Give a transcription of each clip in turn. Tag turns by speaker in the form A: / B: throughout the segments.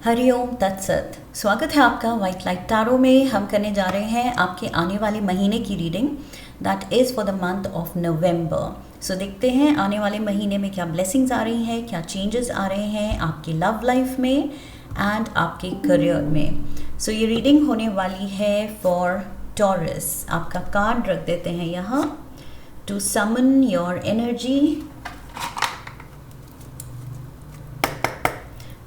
A: हरिओम तत्सत। स्वागत है आपका वाइट लाइट टैरो में। हम करने जा रहे हैं आपके आने वाले महीने की reading, that is for the month of November. So देखते हैं आने वाले महीने में क्या ब्लेसिंग्स आ रही हैं, क्या चेंजेस आ रहे हैं आपकी लव लाइफ में एंड आपके करियर में। सो ये रीडिंग होने वाली है फॉर टॉरस। आपका कार्ड रख देते हैं यहाँ to summon your energy.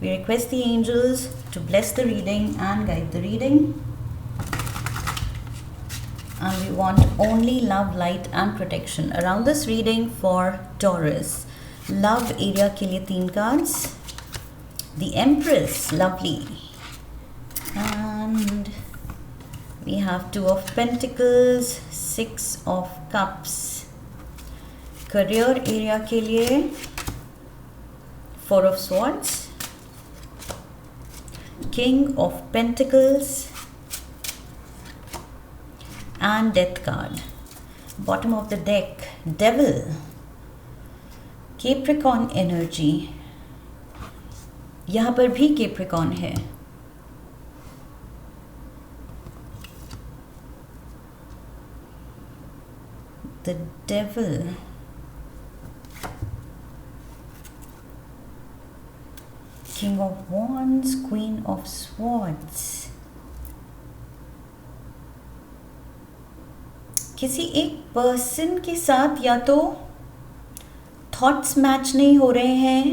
A: We request the angels to bless the reading and guide the reading. And we want only love, light and protection around this reading for Taurus. Love area के लिए 3 cards. The Empress, lovely. And we have 2 of Pentacles, 6 of Cups. Career area के लिए 4 of Swords. King of Pentacles and Death card. Bottom of the deck, Devil. Capricorn energy. यहाँ पर भी Capricorn है. The Devil. King of Wands, Queen of Swords. किसी एक person के साथ या तो थॉट्स मैच नहीं हो रहे हैं,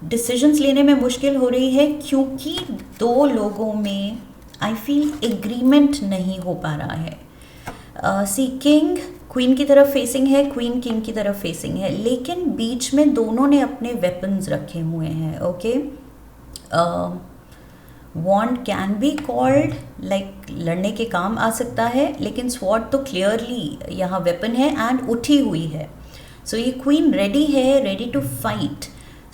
A: डिसीजंस लेने में मुश्किल हो रही है क्योंकि 2 लोगों में आई फील एग्रीमेंट नहीं हो पा रहा है। सी किंग क्वीन की तरफ फेसिंग है, क्वीन किंग की तरफ फेसिंग है, लेकिन बीच में दोनों ने अपने वेपन्स रखे हुए हैं। Okay, wand can be called like लड़ने के काम आ सकता है, लेकिन स्वॉर्ड तो क्लियरली यहाँ वेपन है एंड उठी हुई है। सो ये क्वीन रेडी है, ready to fight.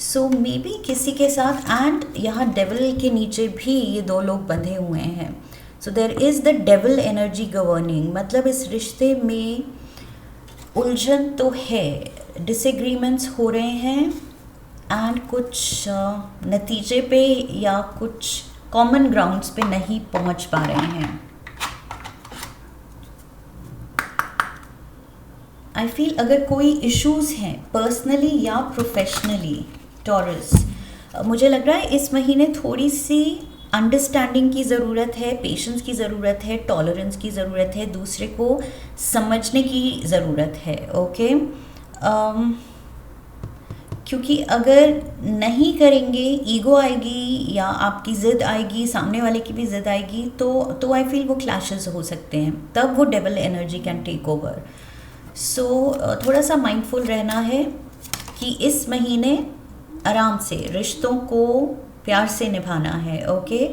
A: So maybe किसी के साथ, एंड यहाँ डेविल के नीचे भी ये 2 लोग बंधे हुए हैं। So there is the devil energy governing, मतलब इस रिश्ते में उलझन तो है, डिसएग्रीमेंट्स हो रहे हैं एंड कुछ नतीजे पे या कुछ कॉमन ग्राउंड्स पे नहीं पहुंच पा रहे हैं। आई फील अगर कोई इश्यूज हैं पर्सनली या प्रोफेशनली टॉरस, मुझे लग रहा है इस महीने थोड़ी सी अंडरस्टैंडिंग की ज़रूरत है, पेशेंस की ज़रूरत है, टॉलरेंस की ज़रूरत है, दूसरे को समझने की ज़रूरत है। ओके, क्योंकि अगर नहीं करेंगे ईगो आएगी या आपकी ज़िद आएगी, सामने वाले की भी ज़िद आएगी, तो आई फील वो क्लैशेस हो सकते हैं, तब वो devil energy can take over. So थोड़ा सा माइंडफुल रहना है कि इस महीने आराम से रिश्तों को प्यार से निभाना है। ओके,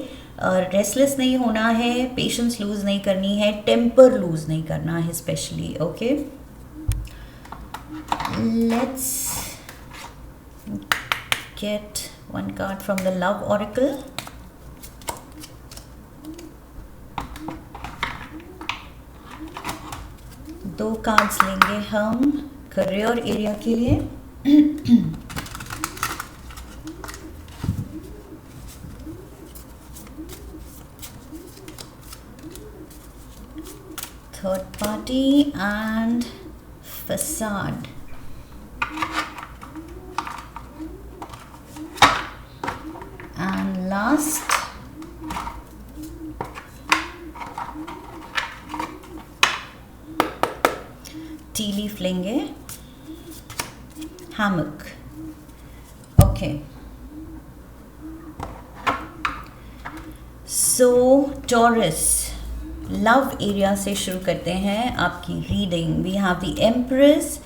A: रेस्टलेस नहीं होना है, पेशेंस लूज़ नहीं करनी है, टेम्पर लूज़ नहीं करना है specially. Okay, let's get one card from the love oracle. दो कार्ड्स लेंगे हम करियर एरिया के लिए। Third party and facade. Last tea leaf लेंगे, hammock. Okay, so Taurus love area से शुरू करते हैं आपकी reading. We have the Empress.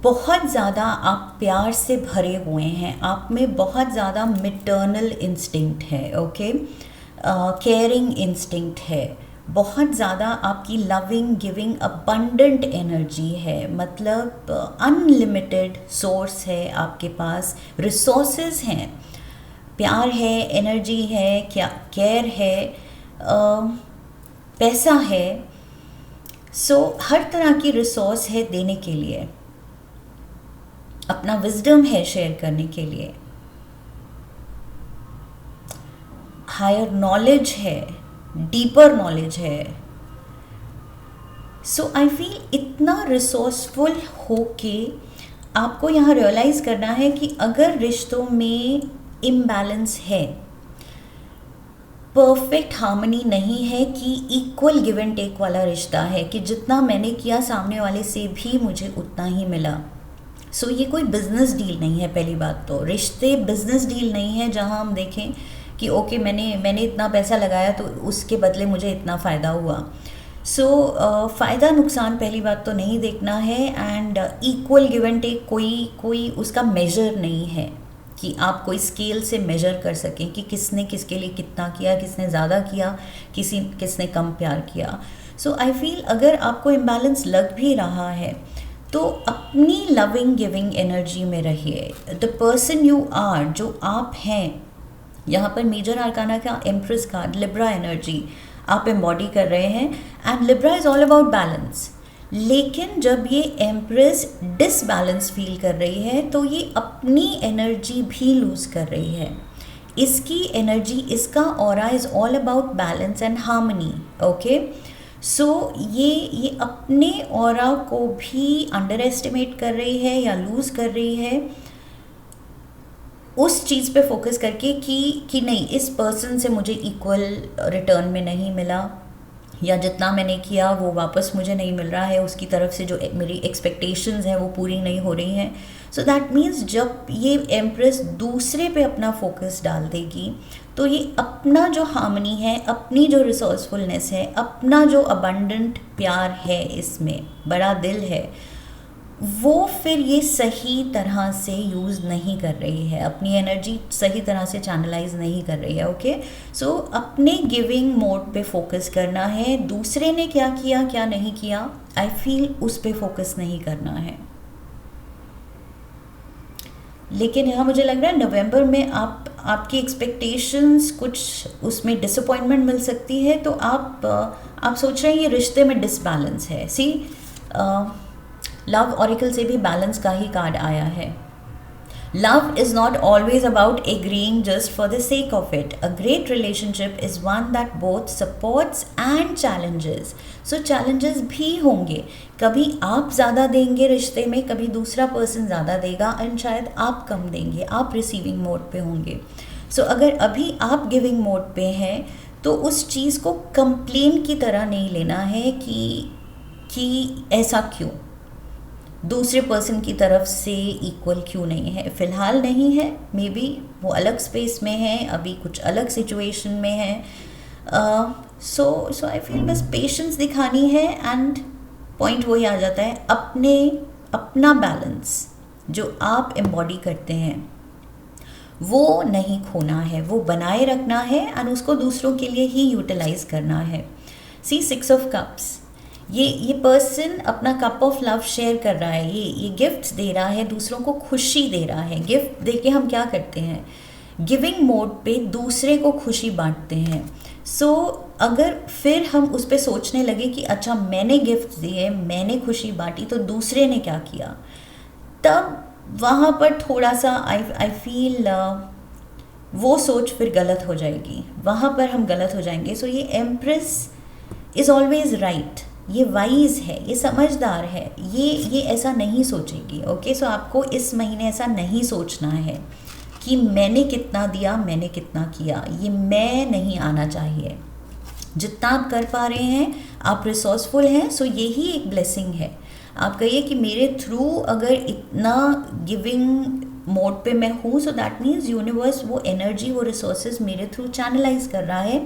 A: बहुत ज़्यादा आप प्यार से भरे हुए हैं, आप में बहुत ज़्यादा मैटरनल इंस्टिंक्ट है। ओके, केयरिंग इंस्टिंक्ट है, बहुत ज़्यादा आपकी लविंग गिविंग अबंडेंट एनर्जी है, मतलब अनलिमिटेड सोर्स है आपके पास, रिसोर्सेज हैं, प्यार है, एनर्जी है, क्या केयर है, पैसा है। सो हर तरह की रिसोर्स है देने के लिए, अपना विजडम है शेयर करने के लिए। हायर नॉलेज है, डीपर नॉलेज है। सो आई फील इतना रिसोर्सफुल होके आपको यहाँ रियलाइज़ करना है कि अगर रिश्तों में इम्बैलेंस है, परफेक्ट हार्मनी नहीं है, कि इक्वल गिव एंड टेक वाला रिश्ता है कि जितना मैंने किया सामने वाले से भी मुझे उतना ही मिला। सो ये कोई बिजनेस डील नहीं है। पहली बात तो रिश्ते बिजनेस डील नहीं है जहाँ हम देखें कि ओके मैंने इतना पैसा लगाया तो उसके बदले मुझे इतना फ़ायदा हुआ। सो फ़ायदा नुकसान पहली बात तो नहीं देखना है, and equal give and take कोई उसका मेजर नहीं है कि आप कोई स्केल से मेजर कर सकें कि किसने किसके लिए कितना किया, किसने ज़्यादा किया, किसने कम प्यार किया। सो आई फील अगर आपको इम्बैलेंस लग भी रहा है तो अपनी लविंग गिविंग एनर्जी में रहिए। द पर्सन यू आर, जो आप हैं, यहाँ पर मेजर आर्काना का एम्प्रेस कार्ड, लिब्रा एनर्जी आप एम्बॉडी कर रहे हैं, and Libra is all about balance. लेकिन जब ये एम्प्रेस डिसबैलेंस फील कर रही है तो ये अपनी एनर्जी भी लूज़ कर रही है। इसकी एनर्जी, इसका aura is all about balance and harmony. Okay, so ये अपने ऑरा को भी अंडर एस्टिमेट कर रही है या लूज़ कर रही है उस चीज़ पे फोकस करके कि नहीं, इस पर्सन से मुझे इक्वल रिटर्न में नहीं मिला, या जितना मैंने किया वो वापस मुझे नहीं मिल रहा है, उसकी तरफ से जो मेरी एक्सपेक्टेशंस हैं वो पूरी नहीं हो रही हैं। सो दैट मीन्स जब ये एम्प्रेस दूसरे पे अपना फोकस डाल देगी तो ये अपना जो हार्मनी है, अपनी जो रिसोर्सफुलनेस है, अपना जो अबंडेंट प्यार है, इसमें बड़ा दिल है, वो फिर ये सही तरह से यूज़ नहीं कर रही है, अपनी एनर्जी सही तरह से चैनलाइज नहीं कर रही है। ओके, सो अपने गिविंग मोड पे फोकस करना है। दूसरे ने क्या किया क्या नहीं किया, आई फील उस पे फोकस नहीं करना है। लेकिन यहाँ मुझे लग रहा है नवंबर में आपकी एक्सपेक्टेशंस कुछ उसमें डिसअपॉइंटमेंट मिल सकती है, तो आप सोच रहे हैं ये रिश्ते में डिसबैलेंस है। सी, लव ऑरिकल से भी बैलेंस का ही कार्ड आया है। Love is not always about agreeing just for the sake of it. A great relationship is one that both supports and challenges. So challenges भी होंगे, कभी आप ज़्यादा देंगे रिश्ते में, कभी दूसरा पर्सन ज़्यादा देगा, एंड शायद आप कम देंगे, आप रिसीविंग मोड पे होंगे। सो अगर अभी आप गिविंग मोड पे हैं तो उस चीज़ को कंप्लेन की तरह नहीं लेना है कि ऐसा क्यों, दूसरे पर्सन की तरफ से इक्वल क्यों नहीं है। फ़िलहाल नहीं है, मे बी वो अलग स्पेस में है, अभी कुछ अलग सिचुएशन में है। सो आई फील बस पेशेंस दिखानी है, एंड पॉइंट वही आ जाता है, अपना बैलेंस जो आप एम्बॉडी करते हैं वो नहीं खोना है, वो बनाए रखना है, एंड उसको दूसरों के लिए ही यूटिलाइज करना है। सी, 6 ऑफ कप्स, ये पर्सन अपना कप ऑफ लव शेयर कर रहा है, ये गिफ्ट्स दे रहा है, दूसरों को खुशी दे रहा है। गिफ्ट दे के हम क्या करते हैं, गिविंग मोड पे दूसरे को खुशी बांटते हैं। सो अगर फिर हम उस पे सोचने लगे कि अच्छा मैंने गिफ्ट दिए, मैंने खुशी बांटी, तो दूसरे ने क्या किया, तब वहाँ पर थोड़ा सा आई फील वो सोच फिर गलत हो जाएगी, वहाँ पर हम गलत हो जाएंगे। सो ये एम्प्रेस इज़ ऑलवेज राइट, ये वाइज है, ये समझदार है, ये ऐसा नहीं सोचेगी। ओके, सो आपको इस महीने ऐसा नहीं सोचना है कि मैंने कितना दिया, मैंने कितना किया, ये मैं नहीं आना चाहिए। जितना आप कर पा रहे हैं, आप रिसोर्सफुल हैं, सो यही एक ब्लेसिंग है। आप कहिए कि मेरे थ्रू अगर इतना गिविंग मोड पे मैं हूँ, सो दैट मीन्स यूनिवर्स वो एनर्जी, वो रिसोर्सेज मेरे थ्रू चैनलाइज कर रहा है।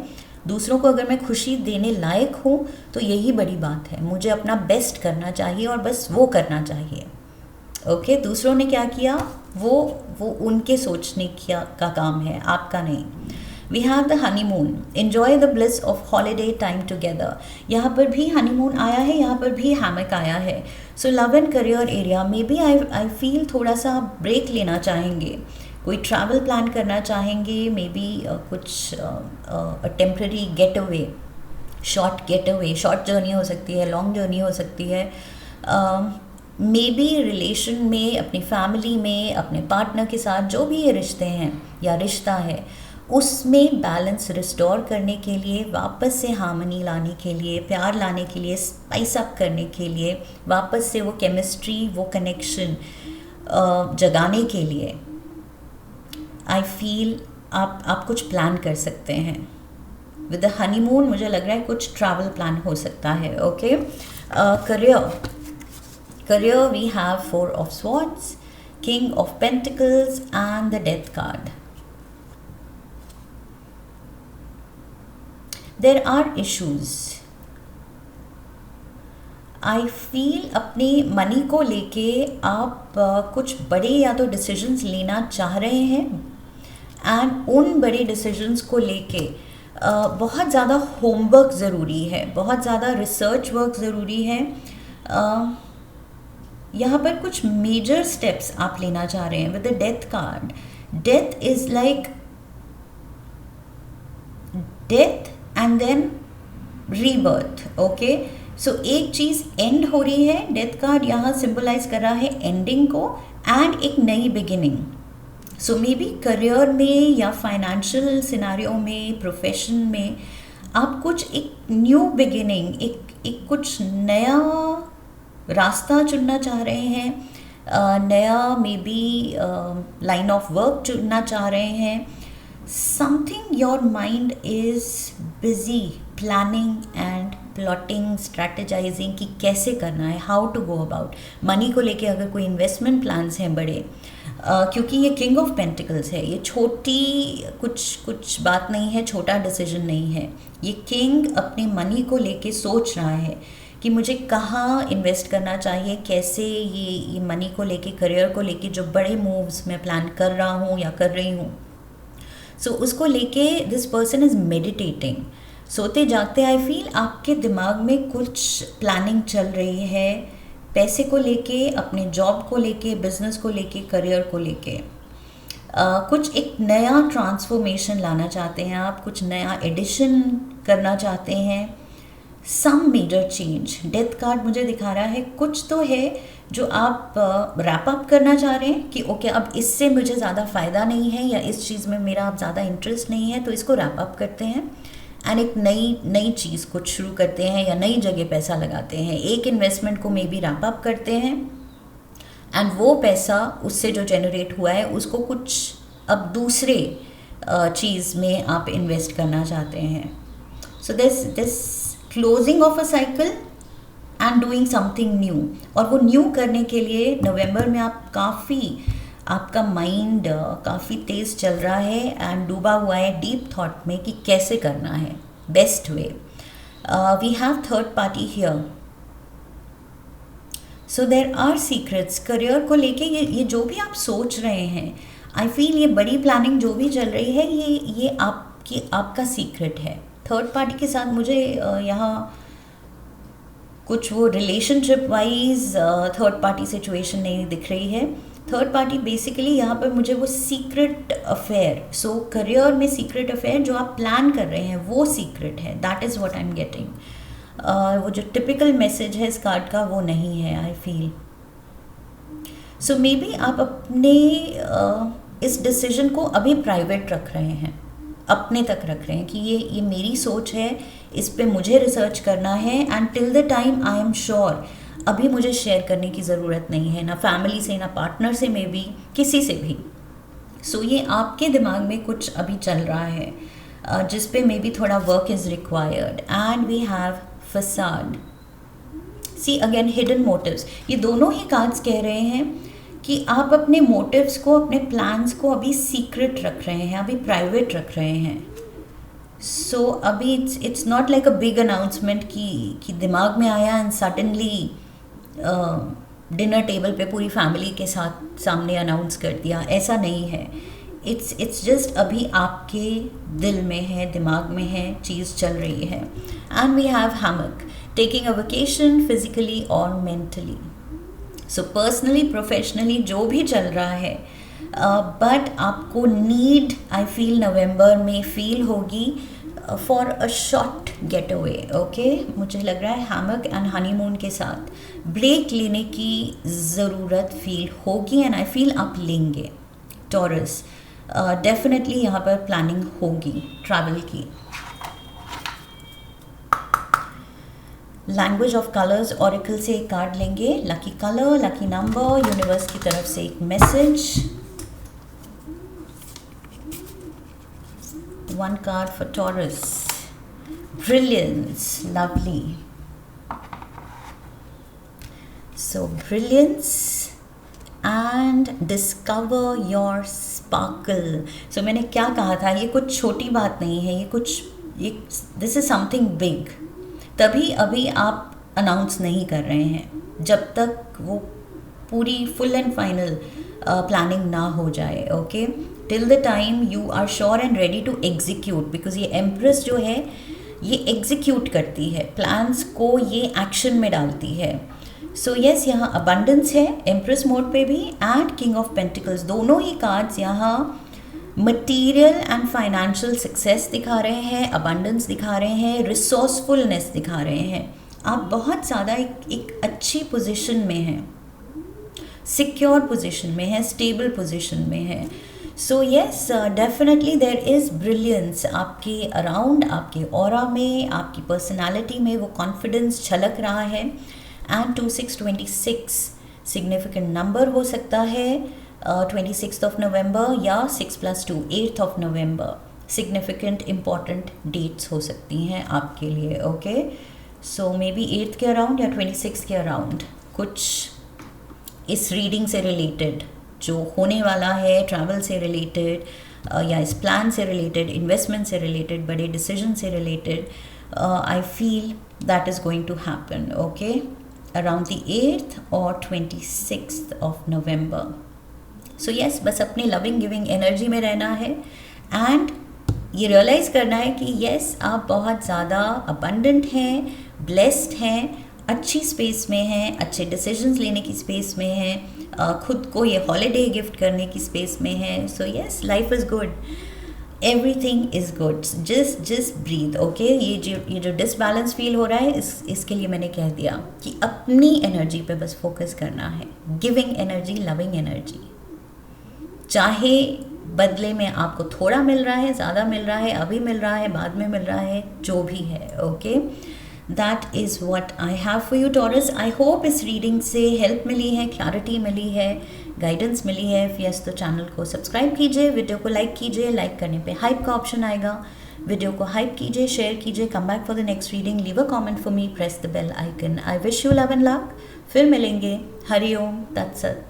A: दूसरों को अगर मैं खुशी देने लायक हूँ तो यही बड़ी बात है, मुझे अपना बेस्ट करना चाहिए और बस वो करना चाहिए। ओके, दूसरों ने क्या किया वो उनके सोचने का काम है, आपका नहीं। We have the honeymoon, enjoy the bliss of holiday time together. यहाँ पर भी हनीमून आया है, यहाँ पर भी हैमक आया है। So love and career area में भी आई फील थोड़ा सा ब्रेक लेना चाहेंगे, कोई ट्रैवल प्लान करना चाहेंगे, मे बी कुछ temporary get away, short journey हो सकती है, लॉन्ग जर्नी हो सकती है। मे बी रिलेशन में, अपनी फैमिली में, अपने पार्टनर के साथ जो भी ये रिश्ते हैं या रिश्ता है, उसमें बैलेंस रिस्टोर करने के लिए, वापस से हार्मनी लाने के लिए, प्यार लाने के लिए, स्पाइस अप करने के लिए, वापस से वो केमिस्ट्री, वो कनेक्शन जगाने के लिए आई फील आप कुछ प्लान कर सकते हैं। विद द हनीमून मुझे लग रहा है कुछ ट्रैवल प्लान हो सकता है। Okay, career we have 4 of swords, king of pentacles and the death card. There are issues, I feel अपने मनी को लेके आप कुछ बड़े या तो डिसीजंस लेना चाह रहे हैं, एंड उन बड़े डिसीजंस को लेके बहुत ज़्यादा होमवर्क ज़रूरी है, बहुत ज़्यादा रिसर्च वर्क ज़रूरी है। यहाँ पर कुछ मेजर स्टेप्स आप लेना चाह रहे हैं। With the death card, death is like death and then rebirth. Okay, so एक चीज़ एंड हो रही है, डेथ कार्ड यहाँ सिंबलाइज कर रहा है एंडिंग को एंड एक नई beginning. So may be career में या फाइनेंशियल सिनारियो में, प्रोफेशन में आप कुछ एक न्यू बिगिनिंग, एक कुछ नया रास्ता चुनना चाह रहे हैं, नया maybe line of work चुनना चाह रहे हैं। Something your mind is busy planning and plotting, strategizing कि कैसे करना है, how to go about. Money को लेके अगर कोई इन्वेस्टमेंट प्लान्स हैं बड़े, क्योंकि ये किंग ऑफ पेंटिकल्स है, ये छोटी कुछ बात नहीं है, छोटा डिसीजन नहीं है। ये किंग अपने मनी को लेके सोच रहा है कि मुझे कहाँ इन्वेस्ट करना चाहिए, कैसे ये मनी को लेके, करियर को लेके जो बड़े मूव्स मैं प्लान कर रहा हूँ या कर रही हूँ, सो उसको लेके दिस पर्सन इज़ मेडिटेटिंग। सोते जागते आई फील आपके दिमाग में कुछ प्लानिंग चल रही है, पैसे को लेके, अपने जॉब को लेके, बिजनेस को लेके, करियर को लेके। कुछ एक नया ट्रांसफॉर्मेशन लाना चाहते हैं आप, कुछ नया एडिशन करना चाहते हैं, some major change. Death card मुझे दिखा रहा है कुछ तो है जो आप रैप अप करना चाह रहे हैं कि ओके अब इससे मुझे ज़्यादा फ़ायदा नहीं है या इस चीज़ में मेरा अब ज़्यादा इंटरेस्ट नहीं है, तो इसको रैप अप करते हैं एंड एक नई चीज़ कुछ शुरू करते हैं या नई जगह पैसा लगाते हैं। एक इन्वेस्टमेंट को मे बी रैप अप करते हैं एंड वो पैसा उससे जो जनरेट हुआ है उसको कुछ अब दूसरे चीज़ में आप इन्वेस्ट करना चाहते हैं। So this closing of a cycle and doing something new, और वो न्यू करने के लिए नवंबर में आपका माइंड काफ़ी तेज़ चल रहा है एंड डूबा हुआ है डीप थॉट में कि कैसे करना है best way. We have third party here, so there are secrets. Career को लेके ये जो भी आप सोच रहे हैं, आई फील ये बड़ी प्लानिंग जो भी चल रही है ये आपका सीक्रेट है। थर्ड पार्टी के साथ मुझे यहाँ कुछ वो relationship wise third party situation नहीं दिख रही है। थर्ड पार्टी बेसिकली यहाँ पर मुझे वो सीक्रेट अफेयर, सो करियर में सीक्रेट अफेयर जो आप प्लान कर रहे हैं वो सीक्रेट है, that is what I am getting. वो जो टिपिकल मैसेज है इस कार्ड का वो नहीं है I feel. So may be आप अपने इस डिसीजन को अभी प्राइवेट रख रहे हैं, अपने तक रख रहे हैं कि ये मेरी सोच है, इस पे मुझे रिसर्च करना है and till the time I am sure अभी मुझे शेयर करने की ज़रूरत नहीं है, ना फैमिली से, ना पार्टनर से, मे बी किसी से भी। सो ये आपके दिमाग में कुछ अभी चल रहा है जिस पे मे बी थोड़ा work is required. And we have facade, see again hidden motives. ये दोनों ही कार्ड्स कह रहे हैं कि आप अपने मोटिव्स को, अपने प्लान्स को अभी सीक्रेट रख रहे हैं, अभी प्राइवेट रख रहे हैं। सो अभी it's not like a big announcement कि दिमाग में आया एंड सडनली डिनर टेबल पे पूरी फैमिली के साथ सामने अनाउंस कर दिया, ऐसा नहीं है। इट्स जस्ट अभी आपके दिल में है, दिमाग में है, चीज़ चल रही है। And we have hammock, taking a vacation physically और मेंटली। सो पर्सनली, प्रोफेशनली जो भी चल रहा है, बट आपको नीड आई फील नवंबर में फील होगी for a short get away. Okay, मुझे लग रहा है हैमक एंड हनीमून के साथ ब्रेक लेने की ज़रूरत फील होगी एंड आई फील आप लेंगे। टॉरस, डेफिनेटली यहाँ पर प्लानिंग होगी ट्रैवल की। लैंग्वेज ऑफ कलर्स ऑरेकल से एक कार्ड लेंगे, lucky colour, lucky number, universe की तरफ से एक message. One card for Taurus, brilliance, lovely. So brilliance and discover your sparkle. So मैंने क्या कहा था, ये कुछ छोटी बात नहीं है, ये दिस इज समथिंग बिग। तभी अभी आप अनाउंस नहीं कर रहे हैं जब तक वो पूरी फुल एंड फाइनल प्लानिंग ना हो जाए। Okay, till the time you are sure and ready to execute, because ये एम्प्रेस जो है ये एग्जीक्यूट करती है, प्लान्स को ये एक्शन में डालती है। सो यस, यहाँ अबंडेंस है एम्प्रेस मोड पे भी, एंड किंग ऑफ पेंटिकल्स, दोनों ही कार्ड्स यहाँ मटीरियल एंड फाइनेंशियल सक्सेस दिखा रहे हैं, अबंडेंस दिखा रहे हैं, रिसोर्सफुलनेस दिखा रहे हैं। आप बहुत ज़्यादा एक अच्छी पोजीशन में हैं, सिक्योर पोजीशन में है, स्टेबल पोजीशन में है। So yes, definitely there is brilliance आपके अराउंड, आपके ऑरा में, आपकी पर्सनालिटी में वो कॉन्फिडेंस झलक रहा है। एंड 2626 सिग्निफिकेंट नंबर हो सकता है, 26th ऑफ नवंबर या 6+2 8th of November significant important dates हो सकती हैं आपके लिए। Okay, so may be 8th के अराउंड या 26 के अराउंड कुछ इस रीडिंग से रिलेटेड जो होने वाला है, ट्रैवल से रिलेटेड या इस प्लान से रिलेटेड, इन्वेस्टमेंट से रिलेटेड, बड़े डिसीजन से related, I feel that is going to happen. Okay, around the 8th और 26th of November. So yes, बस अपनी लविंग गिविंग एनर्जी में रहना है एंड ये रियलाइज़ करना है कि यस, आप बहुत ज़्यादा अबंडेंट हैं, ब्लेस्ड हैं, अच्छी स्पेस में हैं, अच्छे डिसीजंस लेने की स्पेस में हैं, खुद को ये हॉलीडे गिफ्ट करने की स्पेस में हैं। So yes, life is good, everything is good, just breathe. Okay, ये जो डिसबैलेंस फील हो रहा है इसके लिए मैंने कह दिया कि अपनी एनर्जी पे बस फोकस करना है, गिविंग एनर्जी, लविंग एनर्जी। चाहे बदले में आपको थोड़ा मिल रहा है, ज़्यादा मिल रहा है, अभी मिल रहा है, बाद में मिल रहा है, जो भी है। Okay, that is what I have for you taurus. I hope इस रीडिंग से हेल्प मिली है, क्लैरिटी मिली है, गाइडेंस मिली है। यस, तो चैनल को सब्सक्राइब कीजिए, वीडियो को लाइक कीजिए, लाइक करने पे हाइप का ऑप्शन आएगा, वीडियो को हाइप कीजिए, शेयर कीजिए, come back for the next reading, leave a comment for me, press the bell icon. I wish you love and luck. फिर मिलेंगे। हरि ओम तत्सत।